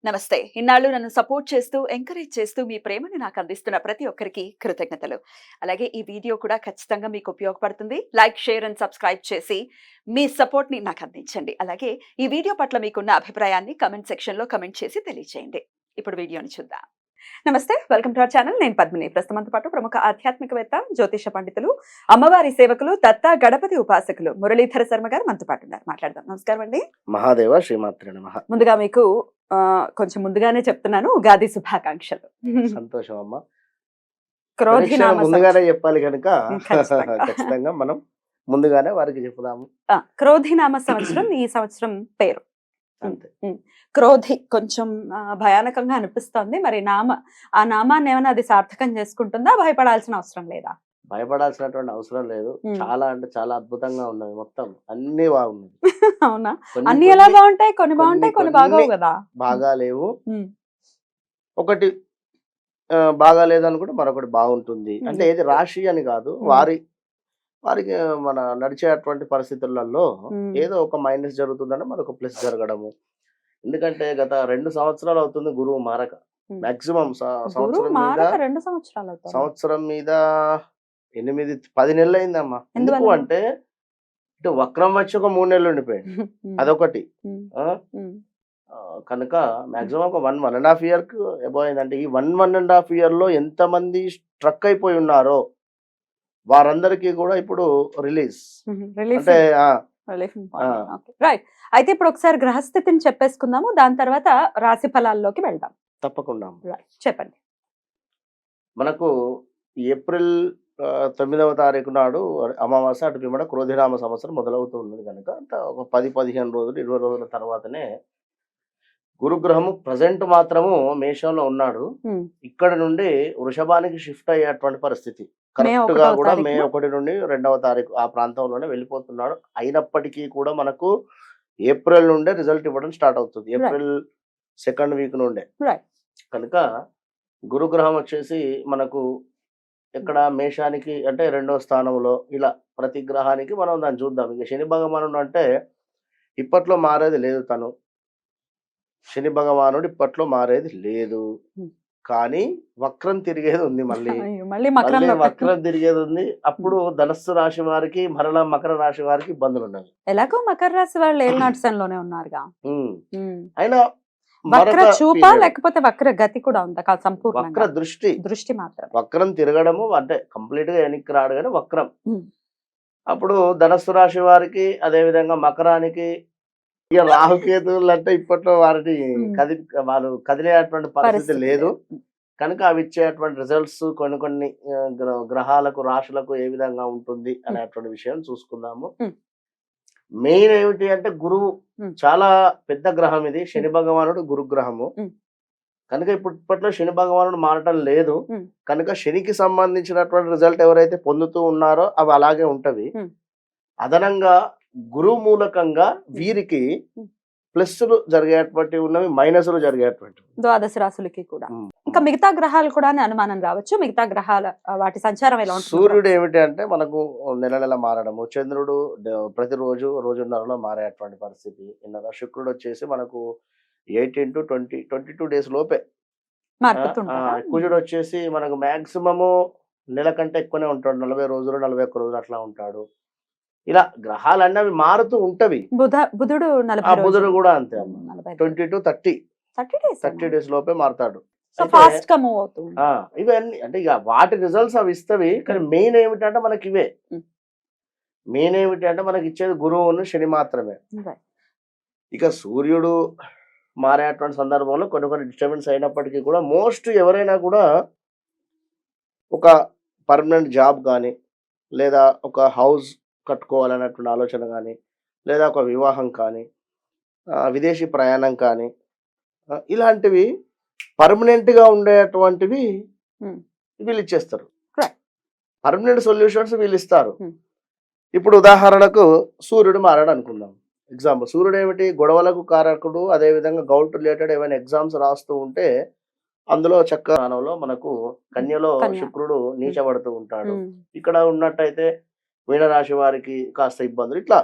నమస్తే. ఇన్నాళ్ళు నన్ను సపోర్ట్ చేస్తూ, ఎంకరేజ్ చేస్తూ మీ ప్రేమను నాకు అందిస్తున్న ప్రతి ఒక్కరికి కృతజ్ఞతలు. అలాగే ఈ వీడియో కూడా ఖచ్చితంగా మీకు ఉపయోగపడుతుంది. లైక్, షేర్ అండ్ సబ్స్క్రైబ్ చేసి మీ సపోర్ట్‌ని నాకు అందించండి. అలాగే ఈ వీడియో పట్ల మీకున్న అభిప్రాయాన్ని కామెంట్ సెక్షన్‌లో కామెంట్ చేసి తెలియజేయండి. ఇప్పుడు వీడియోని చూద్దాం. నమస్తే. Welcome to our channel. నేను పద్మిని. ప్రస్తుతం మనతో పాటు ప్రముఖ ఆధ్యాత్మికవేత్త, జ్యోతిష పండితులు, అమ్మవారి సేవకులు, దత్త గణపతి ఉపాసకులు మురళీధర శర్మ గారు మనతో పాటు ఉన్నారు. మాట్లాడదాం. నమస్కారం అండి. మహాదేవ శ్రీమాత్రే నమః. ముందుగా మీకు కొంచెం ముందుగానే చెప్తున్నాను, ఉగాది శుభాకాంక్షలు. సంతోషం అమ్మ. క్రోధినామ ముందుగానే చెప్పాలి కనుక ఖచ్చితంగా. ఖచ్చితంగా మనం ముందుగానే వారికి చెప్పుదాము. క్రోధినామ సంవత్సరం ఈ సంవత్సరం పేరు. అంతే. క్రోధి కొంచెం భయానకంగా అనిపిస్తోంది. మరి ఆ నామాన్ని ఏమైనా అది సార్థకం చేసుకుంటుందా? భయపడాల్సిన అవసరం లేదా? భయపడాల్సినటువంటి అవసరం లేదు. చాలా అంటే చాలా అద్భుతంగా ఉన్నది. మొత్తం అన్ని బాగున్నది. అవునా? అన్ని ఎలా బాగుంటాయి? కొన్ని బాగుంటాయి, కొన్ని బాగోవు కదా. బాగా లేవు. ఒకటి బాగా లేదనుకుంటే మరొకటి బాగుంటుంది. అంటే ఏది రాశి అని కాదు, వారికి మన నడిచేటువంటి పరిస్థితులలో ఏదో ఒక మైనస్ జరుగుతుందంటే మరొక ప్లస్ జరగడము. ఎందుకంటే గత 2 సంవత్సరాలు అవుతుంది గురువు మారక. మాక్సిమం సంవత్సరం మీద 8-10 నెలలు అయిందమ్మా. ఎందుకు అంటే ఇటు వక్రం వచ్చి ఒక 3 నెలలు ఉండిపోయింది. అదొకటి. కనుక మాక్సిమం ఒక 1.5 year అబౌవ్ అయిందంటే ఈ 1.5 year లో ఎంతమంది స్ట్రక్ అయిపోయి ఉన్నారో వారందరికీ కూడా ఇప్పుడు రిలీజ్ అంటే రైట్. అయితే ఇప్పుడు ఒకసారి గ్రహస్థితిని చెప్పేసుకుందాము, దాని తర్వాత రాశి ఫలాల్లోకి వెళ్దాం. తప్పకుండా చెప్పండి. మనకు ఏప్రిల్ 9వ తారీఖు నాడు అమావాస్య, అటు పిమ్మట క్రోధినామ సంవత్సరం మొదలవుతూ ఉన్నది కనుక ఒక 10-15 రోజులు 20 రోజుల తర్వాతనే గురుగ్రహము ప్రజెంట్ మాత్రము మేషంలో ఉన్నాడు. ఇక్కడ నుండి వృషభానికి షిఫ్ట్ అయ్యేటువంటి పరిస్థితి. కరెక్ట్ గా కూడా మే 1 నుండి 2వ తారీఖు ఆ ప్రాంతంలోనే వెళ్ళిపోతున్నాడు. అయినప్పటికీ కూడా మనకు ఏప్రిల్ నుండే రిజల్ట్ ఇవ్వడం స్టార్ట్ అవుతుంది. ఏప్రిల్ 2nd వీక్ నుండే. కనుక గురుగ్రహం వచ్చేసి మనకు ఇక్కడ మేషానికి అంటే 2వ స్థానంలో, ఇలా ప్రతి గ్రహానికి మనం దాన్ని చూద్దాం. ఇక శని భగవానుడు అంటే ఇప్పట్లో మారేది లేదు. శని భగవానుడు ఇప్పట్లో మారేది లేదు, కానీ వక్రం తిరిగేది ఉంది. మళ్ళీ వక్రం తిరిగేది ఉంది. అప్పుడు ధనస్సు రాశి వారికి మరలా మకర రాశి వారికి ఇబ్బందులు ఉన్నాయి. ఎలాగో మకర రాశి వాళ్ళు ఏళ్ళనాటిసంలోనే ఉన్నారుగా. అయినా వక్ర చూప లేకపోతే వక్ర గతి కూడా ఉందా? సంపూర్ణ వక్ర దృష్టి మాత్రం. వక్రం తిరగడము అంటే కంప్లీట్ గా వెనక్కి రాడు కానీ వక్రం. అప్పుడు ధనస్సు రాశి వారికి, అదే విధంగా మకరానికి, ఇక రాహుకేతువులు అంటే ఇప్పట్లో వారిని వారు కదిలేటువంటి పరిస్థితి లేదు కనుక అవి ఇచ్చేటువంటి రిజల్ట్స్ కొన్ని గ్రహాలకు, రాశులకు ఏ విధంగా ఉంటుంది అనేటువంటి విషయం చూసుకుందాము. మెయిన్ ఏమిటి అంటే గురువు చాలా పెద్ద గ్రహం ఇది. శని భగవానుడు గురుగ్రహము కనుక ఇప్పట్లో శని భగవానుడు మారటం లేదు కనుక శనికి సంబంధించినటువంటి రిజల్ట్ ఎవరైతే పొందుతూ ఉన్నారో అవి అలాగే ఉంటవి. అదనంగా గురువు మూలకంగా వీరికి ప్లస్లు జరిగేటువంటి ఉన్నవి, మైనస్లు జరిగేటువంటి ద్వాదశ రాశులకి కూడా. ఇంకా మిగతా గ్రహాలు కూడా అనుమానం రావచ్చు. మిగతా గ్రహాల వాటి సంచారం ఎలా ఉంటుంది? సూర్యుడు ఏమిటి అంటే మనకు నెల మారడము, చంద్రుడు ప్రతిరోజు రోజున్నరలో మారేటువంటి పరిస్థితి. శుక్రుడు వచ్చేసి మనకు 18 to 22 days లోపే. కుజుడు వచ్చేసి మనకు మాక్సిమము నెల కంటే ఎక్కువనే ఉంటాడు. 40 రోజులు 41 రోజులు అట్లా ఉంటాడు. ఇలా గ్రహాలన్నీ అవి మారుతూ ఉంటవి. బుధుడు కూడా అంతే 20 to 30 days లోపే మారుతాడు. ఇవన్నీ అంటే ఇక వాటి రిజల్ట్స్ అవి ఇస్తవి. కానీ మెయిన్ ఏమిటంటే మనకి ఇవే. మెయిన్ ఏమిటి అంటే మనకి ఇచ్చేది గురువును శని మాత్రమే. ఇక సూర్యుడు మారేటువంటి సందర్భంలో కొన్ని డిస్టర్బెన్స్ అయినప్పటికీ కూడా మోస్ట్ ఎవరైనా కూడా ఒక పర్మనెంట్ జాబ్ కానీ, లేదా ఒక హౌస్ కట్టుకోవాలన్నటువంటి ఆలోచన కానీ, లేదా ఒక వివాహం కానీ, విదేశీ ప్రయాణం కానీ, ఇలాంటివి పర్మనెంట్గా ఉండేటువంటివి వీళ్ళు ఇచ్చేస్తారు. పర్మనెంట్ సొల్యూషన్స్ వీళ్ళు ఇస్తారు. ఇప్పుడు ఉదాహరణకు సూర్యుడు మారాడు అనుకుందాం. ఎగ్జాంపుల్, సూర్యుడు ఏమిటి? గొడవలకు కారకుడు. అదేవిధంగా గౌట్ రిలేటెడ్ ఏమైనా ఎగ్జామ్స్ రాస్తూ ఉంటే అందులో చక్రంలో మనకు కన్యలో శుక్రుడు నీచబడుతూ ఉంటాడు. ఇక్కడ ఉన్నట్టయితే మీనరాశి వారికి కాస్త ఇబ్బందులు. ఇట్లా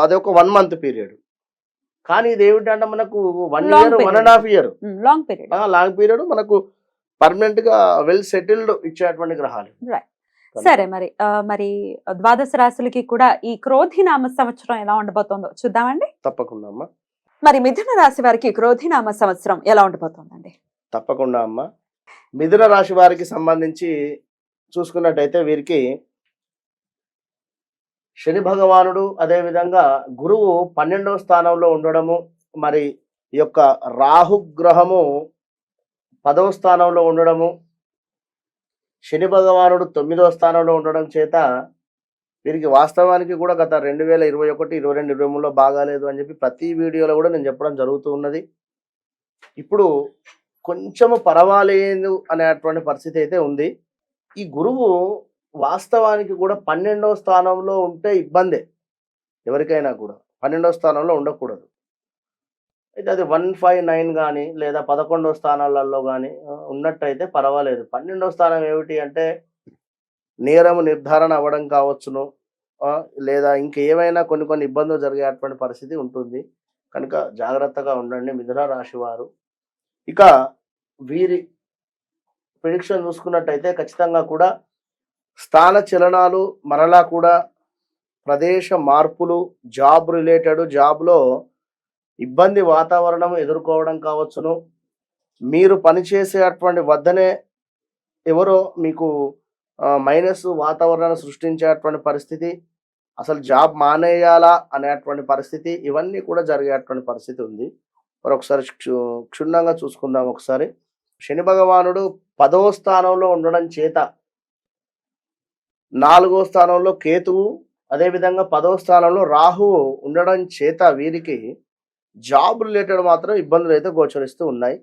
అదొక 1 month పీరియడ్. కానీ ఇది ఏమిటంటే మనకు 1 Long year, period. 1.5 year long period. Long period మనకు పర్మనెంట్ గా వెల్ సెటిల్డ్ ఇచ్చేటువంటి గ్రహాలు. రైట్. సరే మరి మరి ద్వాదశ రాశులకి కూడా ఈ క్రోధినామ సంవత్సరం ఎలా ఉండబోతోందో చూద్దామండి. తప్పకుండా అమ్మా, మరి మిథున రాశి వారికి క్రోధినామ సంవత్సరం ఎలా ఉండబోతోందండి? తప్పకుండా అమ్మా. మిథున రాశి వారికి సంబంధించి చూసుకున్నట్టయితే వీరికి శని భగవానుడు అదే విధంగా గురువు 12వ స్థానంలో ఉండడము, మరి ఈ యొక్క రాహుగ్రహము 10వ స్థానంలో ఉండడము, శని భగవానుడు 9వ స్థానంలో ఉండడం చేత వీరికి వాస్తవానికి కూడా గత 2021, 22, 23లో బాగాలేదు అని చెప్పి ప్రతి వీడియోలో కూడా నేను చెప్పడం జరుగుతూ ఉన్నది. ఇప్పుడు కొంచెము పర్వాలేదు అనేటువంటి పరిస్థితి అయితే ఉంది. ఈ గురువు వాస్తవానికి కూడా 12వ స్థానంలో ఉంటే ఇబ్బందే ఎవరికైనా కూడా. 12వ స్థానంలో ఉండకూడదు. అయితే అది 159 కానీ లేదా 11వ స్థానాలలో కానీ ఉన్నట్టయితే పర్వాలేదు. 12వ స్థానం ఏమిటి అంటే నేరము నిర్ధారణ అవ్వడం కావచ్చును, లేదా ఇంకేమైనా కొన్ని ఇబ్బందులు జరిగేటువంటి పరిస్థితి ఉంటుంది. కనుక జాగ్రత్తగా ఉండండి మిథున రాశి వారు. ఇక వీరి ప్రిడిక్షన్ చూసుకున్నట్టయితే ఖచ్చితంగా కూడా స్థాన చలనాలు, మరలా కూడా ప్రదేశ మార్పులు, జాబ్ రిలేటెడ్, జాబ్లో ఇబ్బంది వాతావరణం ఎదుర్కోవడం కావచ్చును, మీరు పనిచేసేటువంటి వద్దనే ఎవరో మీకు మైనస్ వాతావరణాన్ని సృష్టించేటువంటి పరిస్థితి, అసలు జాబ్ మానేయాలా అనేటువంటి పరిస్థితి, ఇవన్నీ కూడా జరిగేటువంటి పరిస్థితి ఉంది. మరొకసారి క్షుణ్ణంగా చూసుకుందాం ఒకసారి. శని భగవానుడు 10వ స్థానంలో ఉండడం చేత, 4వ స్థానంలో కేతువు, అదేవిధంగా 10వ స్థానంలో రాహువు ఉండడం చేత వీరికి జాబ్ రిలేటెడ్ మాత్రం ఇబ్బందులు అయితే గోచరిస్తూ ఉన్నాయి.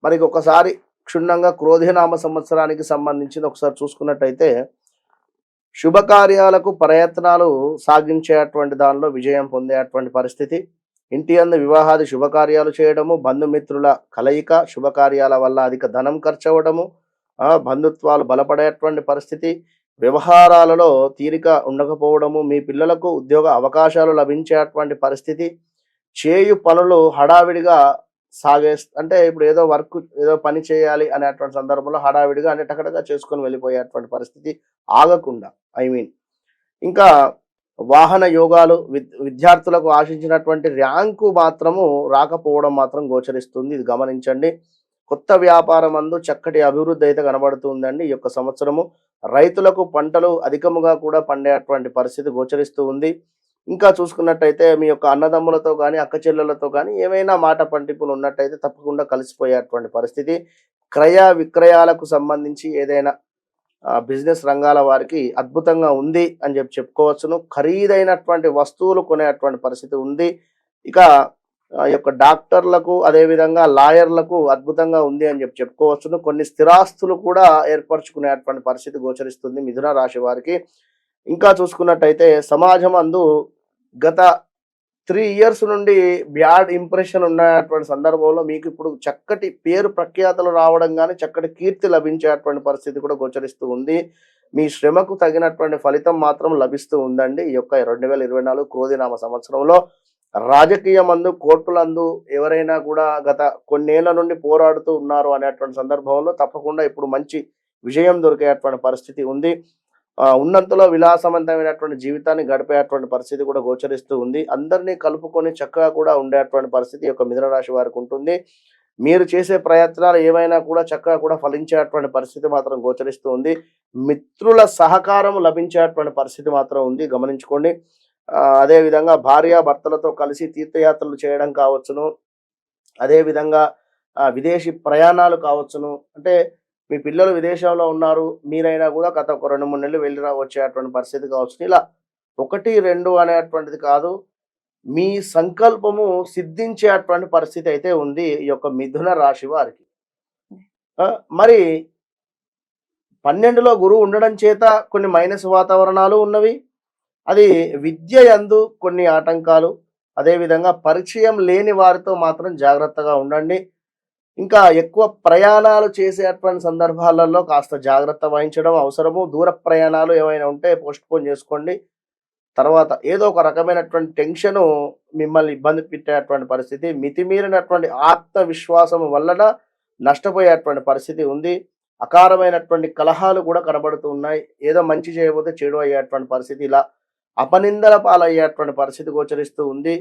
మరి ఒకసారి క్షుణ్ణంగా క్రోధినామ సంవత్సరానికి సంబంధించింది ఒకసారి చూసుకున్నట్టయితే శుభకార్యాలకు ప్రయత్నాలు సాగించేటువంటి దానిలో విజయం పొందేటువంటి పరిస్థితి, ఇంటి అందు వివాహాది శుభకార్యాలు చేయడము, బంధుమిత్రుల కలయిక, శుభకార్యాల వల్ల అధిక ధనం ఖర్చు అవ్వడము, బంధుత్వాలు బలపడేటువంటి పరిస్థితి, వ్యవహారాలలో తీరిక ఉండకపోవడము, మీ పిల్లలకు ఉద్యోగ అవకాశాలు లభించేటువంటి పరిస్థితి, చేయు పనులు హడావిడిగా అంటే ఇప్పుడు ఏదో వర్క్ ఏదో పని చేయాలి అనేటువంటి సందర్భంలో హడావిడిగా అంటే టకటగా చేసుకొని వెళ్ళిపోయేటువంటి పరిస్థితి ఆగకుండా, ఇంకా వాహన యోగాలు, విద్యార్థులకు ఆశించినటువంటి ర్యాంకు మాత్రము రాకపోవడం మాత్రం గోచరిస్తుంది. ఇది గమనించండి. కొత్త వ్యాపారం అందు చక్కటి అభివృద్ధి అయితే కనబడుతుందండి ఈ యొక్క సంవత్సరము. రైతులకు పంటలు అధికముగా కూడా పండేటువంటి పరిస్థితి గోచరిస్తూ ఉంది. ఇంకా చూసుకున్నట్టయితే మీ యొక్క అన్నదమ్ములతో కానీ అక్క చెల్లెలతో కానీ ఏమైనా మాట పంటింపులు ఉన్నట్టయితే తప్పకుండా కలిసిపోయేటువంటి పరిస్థితి. క్రయ విక్రయాలకు సంబంధించి ఏదైనా బిజినెస్ రంగాల వారికి అద్భుతంగా ఉంది అని చెప్పుకోవచ్చును. ఖరీదైనటువంటి వస్తువులు కొనేటువంటి పరిస్థితి ఉంది. ఇక యొక్క డాక్టర్లకు అదేవిధంగా లాయర్లకు అద్భుతంగా ఉంది అని చెప్పుకోవచ్చును. కొన్ని స్థిరాస్తులు కూడా ఏర్పరచుకునేటువంటి పరిస్థితి గోచరిస్తుంది మిథున రాశి వారికి. ఇంకా చూసుకున్నట్టయితే సమాజం అందు గత 3 ఇయర్స్ నుండి బ్యాడ్ ఇంప్రెషన్ ఉన్నటువంటి సందర్భంలో మీకు ఇప్పుడు చక్కటి పేరు ప్రఖ్యాతలు రావడం కానీ చక్కటి కీర్తి లభించేటువంటి పరిస్థితి కూడా గోచరిస్తూ ఉంది. మీ శ్రమకు తగినటువంటి ఫలితం మాత్రం లభిస్తూ ఉందండి ఈ యొక్క 2024 క్రోధినామ సంవత్సరంలో. రాజకీయం అందు, కోర్టులందు ఎవరైనా కూడా గత కొన్నేళ్ల నుండి పోరాడుతూ ఉన్నారు అనేటువంటి సందర్భంలో తప్పకుండా ఇప్పుడు మంచి విజయం దొరికేటువంటి పరిస్థితి ఉంది. ఉన్నంతలో విలాసవంతమైనటువంటి జీవితాన్ని గడిపేటువంటి పరిస్థితి కూడా గోచరిస్తూ ఉంది. అందరినీ కలుపుకొని చక్కగా కూడా ఉండేటువంటి పరిస్థితి యొక్క మిథున రాశి వారికి ఉంటుంది. మీరు చేసే ప్రయత్నాలు ఏమైనా కూడా చక్కగా కూడా ఫలించేటువంటి పరిస్థితి మాత్రం గోచరిస్తూ ఉంది. మిత్రుల సహకారం లభించేటువంటి పరిస్థితి మాత్రం ఉంది, గమనించుకోండి. అదేవిధంగా భార్యాభర్తలతో కలిసి తీర్థయాత్రలు చేయడం కావచ్చును, అదేవిధంగా విదేశీ ప్రయాణాలు కావచ్చును. అంటే మీ పిల్లలు విదేశంలో ఉన్నారు, మీరైనా కూడా గత ఒక 2-3 నెలలు వెళ్ళి వచ్చేటువంటి పరిస్థితి కావచ్చు. ఇలా 1, 2 అనేటువంటిది కాదు, మీ సంకల్పము సిద్ధించేటువంటి పరిస్థితి అయితే ఉంది ఈ యొక్క మిథున రాశి వారికి. మరి 12లో గురువు ఉండడం చేత కొన్ని మైనస్ వాతావరణాలు ఉన్నవి. అది విద్య యందు కొన్ని ఆటంకాలు, అదేవిధంగా పరిచయం లేని వారితో మాత్రం జాగ్రత్తగా ఉండండి. ఇంకా ఎక్కువ ప్రయాణాలు చేసేటువంటి సందర్భాలలో కాస్త జాగ్రత్త వహించడం అవసరము. దూర ప్రయాణాలు ఏమైనా ఉంటే పోస్ట్ పోన్ చేసుకోండి. తర్వాత ఏదో ఒక రకమైనటువంటి టెన్షను మిమ్మల్ని ఇబ్బంది పెట్టేటువంటి పరిస్థితి, మితిమీరినటువంటి ఆత్మవిశ్వాసం వలన నష్టపోయేటువంటి పరిస్థితి ఉంది. అకారమైనటువంటి కలహాలు కూడా కనబడుతూ ఉన్నాయి. ఏదో మంచి చేయబోతే చెడు అయ్యేటువంటి పరిస్థితి, ఇలా అపనిందల పాలయ్యేటువంటి పరిస్థితి గోచరిస్తూ ఉంది.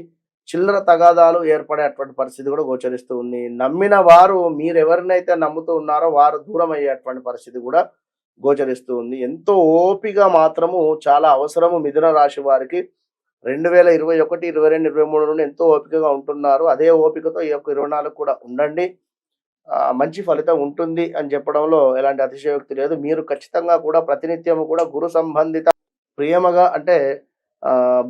చిల్లర తగాదాలు ఏర్పడేటువంటి పరిస్థితి కూడా గోచరిస్తూ ఉంది. నమ్మిన వారు మీరెవరినైతే నమ్ముతూ ఉన్నారో వారు దూరం అయ్యేటువంటి పరిస్థితి కూడా గోచరిస్తూ ఉంది. ఎంతో ఓపిక మాత్రము చాలా అవసరము మిథున రాశి వారికి. 2021, 22, 23 నుండి ఎంతో ఓపికగా ఉంటున్నారు. అదే ఓపికతో ఈ యొక్క 24 కూడా ఉండండి. మంచి ఫలితం ఉంటుంది అని చెప్పడంలో ఎలాంటి అతిశయోక్తి లేదు. మీరు ఖచ్చితంగా కూడా ప్రతినిత్యము కూడా గురు సంబంధిత ప్రేమగా అంటే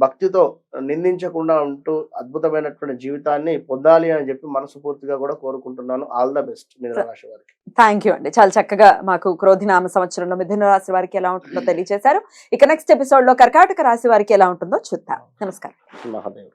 భక్తితో నిందించకుండా ఉంటూ అద్భుతమైనటువంటి జీవితాన్ని పొందాలి అని చెప్పి మనస్ఫూర్తిగా కూడా కోరుకుంటున్నాను. ఆల్ ద బెస్ట్ మిథున రాశి వారికి. థ్యాంక్ యూ అండి. చాలా చక్కగా మాకు క్రోధినామ సంవత్సరంలో మిథున రాశి వారికి ఎలా ఉంటుందో తెలియజేశారు. ఇక నెక్స్ట్ ఎపిసోడ్ లో కర్కాటక రాశి వారికి ఎలా ఉంటుందో చూద్దాం. నమస్కారం. మహాదేవ్.